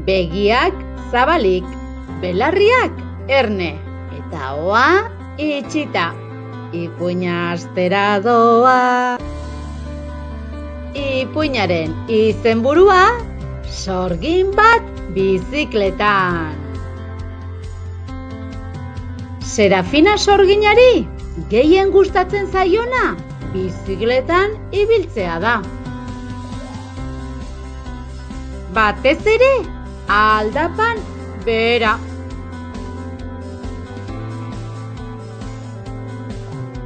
begiak zabalik, belarriak erne, eta hoa itxita. Ipuina astera doa. Ipuinaren izenburua, sorgin bat bizikletan. Serafina sorginari gehien gustatzen zaiona bizikletan ibiltzea da. Batez ere, aldapan bera.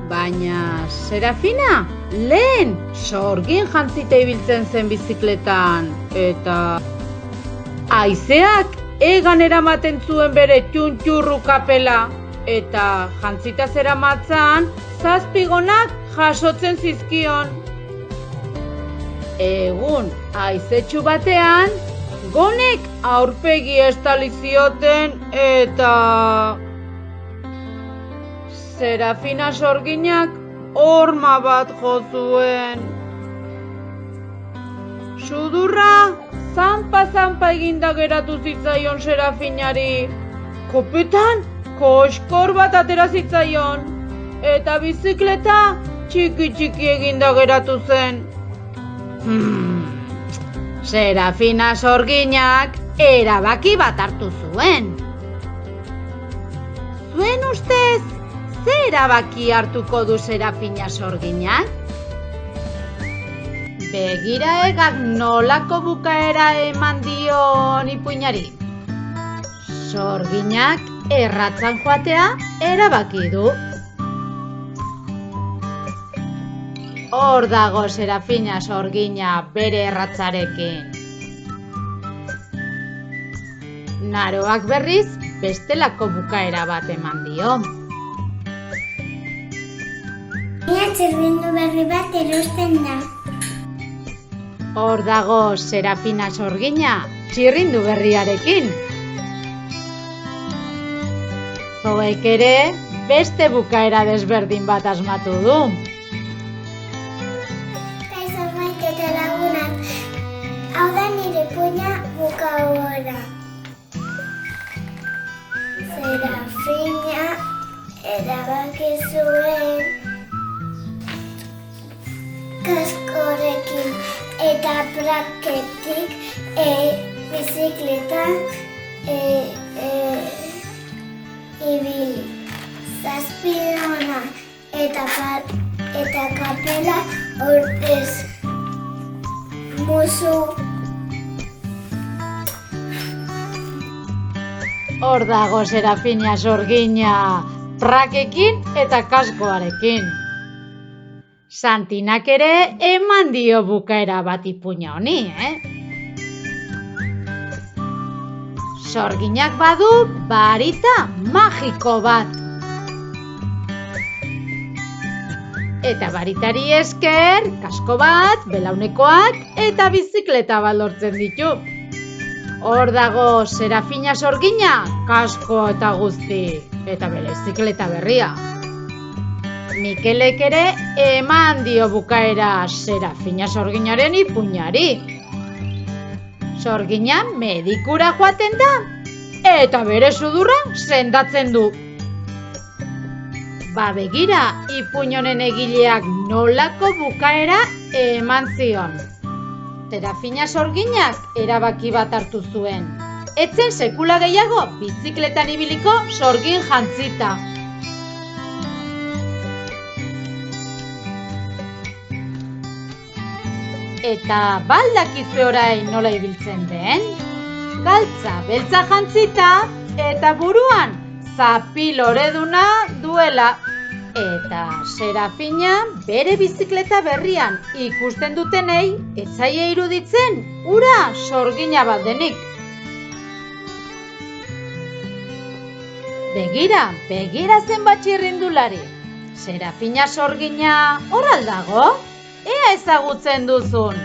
Baina Serafina lehen sorgin jantzita ibiltzen zen bizikletan, eta haizeak egan eramaten zuen bere txuntxurru kapela, eta jantzita zeramatzan zazpigonak jasotzen zizkion. Egun haizetsu batean, gonek aurpegi estali zioten eta Serafina sorginak horma bat jo zuen. Sudurra zanpa eginda geratu zitzaion Serafinari. Kopetan koskor bat atera zitzaion, eta bizikleta txiki eginda geratu zen. Serafina sorginak erabaki bat hartu zuen. Zuen ustez, ze erabaki hartuko du Serafina sorginak? Begira egak nolako bukaera eman dion ipuinari. Sorginak erratzan joatea erabaki du. Hor dago Serafina sorgina bere erratzarekin. Naroak berriz bestelako bukaera bat eman dio. Ia txirrindu berri bat erosten da. Hor dago Serafina sorgina txirrindu berriarekin. Zoek ere beste bukaera desberdin bat asmatu du. Kaixo Maite eta lagunak, hau da nire ipuina bukaera. Serafina erabaki zuen kaskorekin eta braketik bizikletan ibili. Zazpidona eta kapela ordez musu. Hor dago Serafina sorgina prakekin eta kaskoarekin. Santinak ere eman dio bukaera bat ipuina honi, Sorginak badu barita magiko bat. Eta baritari esker, kasko bat, belaunekoak eta bizikleta bat lortzen ditu. Hor dago Serafina sorgina, kasko eta guzti, eta bere bizikleta berria. Mikelek ere eman dio bukaera Serafina sorginaren ipuinari. Sorgina medikura joaten da, eta bere sudurra sendatzen du. Begira, ipuin honen egileak nolako bukaera eman zion. Serafina sorginak erabaki bat hartu zuen. Etzen sekula gehiago bizikletan ibiliko sorgin jantzita. Eta baldakizue orain nola ibiltzen den? Galtza beltza jantzita eta buruan zapi loreduna duela. Eta Serafina bere bizikleta berrian ikusten dutenei ez zaie iruditzen hura sorgina bat denik. Begira zenbat txirrindulari. Serafina sorgina hor al dago? Ea ezagutzen duzun.